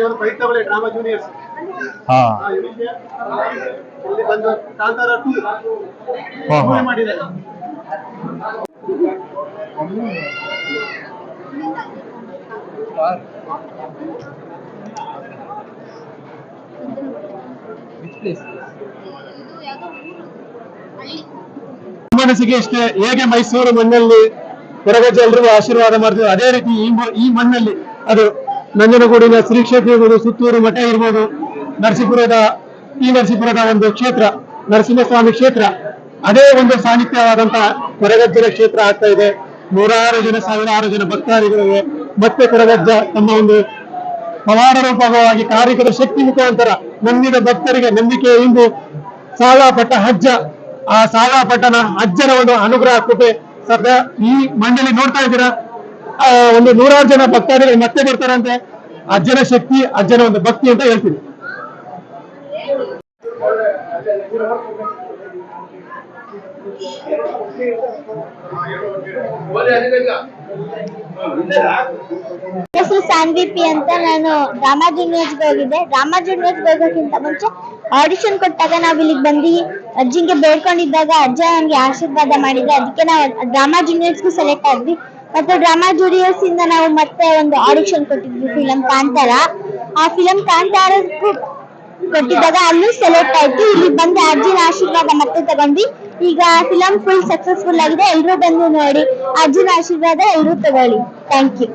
ಒಂದು ಫೈಟ್ ತಗೊಳ್ಳಿ drama juniors. ಇಲ್ಲಿ ಬಂದು ಕಾಂತಾರ 2 ಮಾಡಿದ್ದಾರೆ. ಮನಸ್ಸಿಗೆ ಇಷ್ಟೇ ಹೇಗೆ ಮೈಸೂರು ಮಣ್ಣಲ್ಲಿ ಕೊರಗಜ್ಜ ಎಲ್ರಿಗೂ ಆಶೀರ್ವಾದ ಮಾಡ್ತೀವಿ, ಅದೇ ರೀತಿ ಈ ಮಣ್ಣಲ್ಲಿ ಅದು ನಂಜನಗೂಡಿನ ಶ್ರೀ ಕ್ಷೇತ್ರ ಇರ್ಬೋದು, ಸುತ್ತೂರು ಮಠ ಇರ್ಬೋದು, ನರಸೀಪುರದ ಒಂದು ಕ್ಷೇತ್ರ ನರಸಿಂಹಸ್ವಾಮಿ ಕ್ಷೇತ್ರ, ಅದೇ ಒಂದು ಸಾನ್ನಿಧ್ಯವಾದಂತಹ ಕೊರಗಜ್ಜನ ಕ್ಷೇತ್ರ ಆಗ್ತಾ ಇದೆ. ಸಾವಿರಾರು ಜನ ಭಕ್ತಾದಿಗಳಿಗೆ ಮತ್ತೆ ಕೊರಗಜ್ಜ ತಮ್ಮ ಒಂದು ಪವಾಡ ರೂಪವಾಗಿ ಕಾರಿಕದ ಶಕ್ತಿ ಮುಖಾಂತರ ನಂಬಿದ ಭಕ್ತರಿಗೆ ನಂಬಿಕೆಯಿಂದ ಸಾಲಾಪಟ್ಟ ಅಜ್ಜ, ಆ ಸಾಲಾಪಟ್ಟನ ಅಜ್ಜನ ಒಂದು ಅನುಗ್ರಹ ಕೃಪೆ ಸದ್ಯ ಈ ಮಂಡಳಿ ನೋಡ್ತಾ ಇದ್ದೀರಾ. ಒಂದು 100 ಜನ ಭಕ್ತಾದಿಗಳು ಮತ್ತೆ ಬರ್ತಾರಂತೆ. ಅಜ್ಜನ ಶಕ್ತಿ, ಅಜ್ಜನ ಒಂದು ಭಕ್ತಿ ಅಂತ ಹೇಳ್ತೀನಿ. ಹೆಸರು ಸಾನ್ವಿಪಿ ಅಂತ. ನಾನು ಡ್ರಾಮಾ ಜೂನಿಯರ್ಸ್ಗೆ ಹೋಗಿದ್ದೆ. ಡ್ರಾಮಾ ಜೂನಿಯರ್ಸ್ಗೆ ಹೋಗೋಕ್ಕಿಂತ ಮುಂಚೆ ಆಡಿಷನ್ ಕೊಟ್ಟಾಗ ನಾವು ಇಲ್ಲಿಗೆ ಬಂದು ಅಜ್ಜಿಗೆ ಬೇಡ್ಕೊಂಡಿದ್ದಾಗ ಅಜ್ಜ ನನಗೆ ಆಶೀರ್ವಾದ ಮಾಡಿದ್ರೆ, ಅದಕ್ಕೆ ನಾವು ಡ್ರಾಮಾ ಜೂನಿಯರ್ಸ್ಗೂ ಸೆಲೆಕ್ಟ್ ಆದ್ವಿ. ಮತ್ತು ಡ್ರಾಮಾ ಜೂನಿಯರ್ಸ್ ಇಂದ ನಾವು ಮತ್ತೆ ಒಂದು ಆಡಿಷನ್ ಕೊಟ್ಟಿದ್ವಿ ಫಿಲಂ ಕಾಂತಾರ. ಆ ಫಿಲಂ ಕಾಂತಾರಕ್ಕೂ ಕೊಟ್ಟಿದ್ದಾಗ ಅಲ್ಲೂ ಸೆಲೆಕ್ಟ್ ಆಯ್ತು. ಇಲ್ಲಿ ಬಂದು ಅಜ್ಜಿನ ಆಶೀರ್ವಾದ ಮತ್ತೆ ತಗೊಂಡ್ವಿ. ಈಗ ಫಿಲಂ ಫುಲ್ ಸಕ್ಸಸ್ಫುಲ್ ಆಗಿದೆ. ಎಲ್ಲರೂ ಬಂದು ನೋಡಿ ಅಜ್ಜಿನ ಆಶೀರ್ವಾದ ಎಲ್ಲರೂ ತಗೊಳ್ಳಿ. Thank you.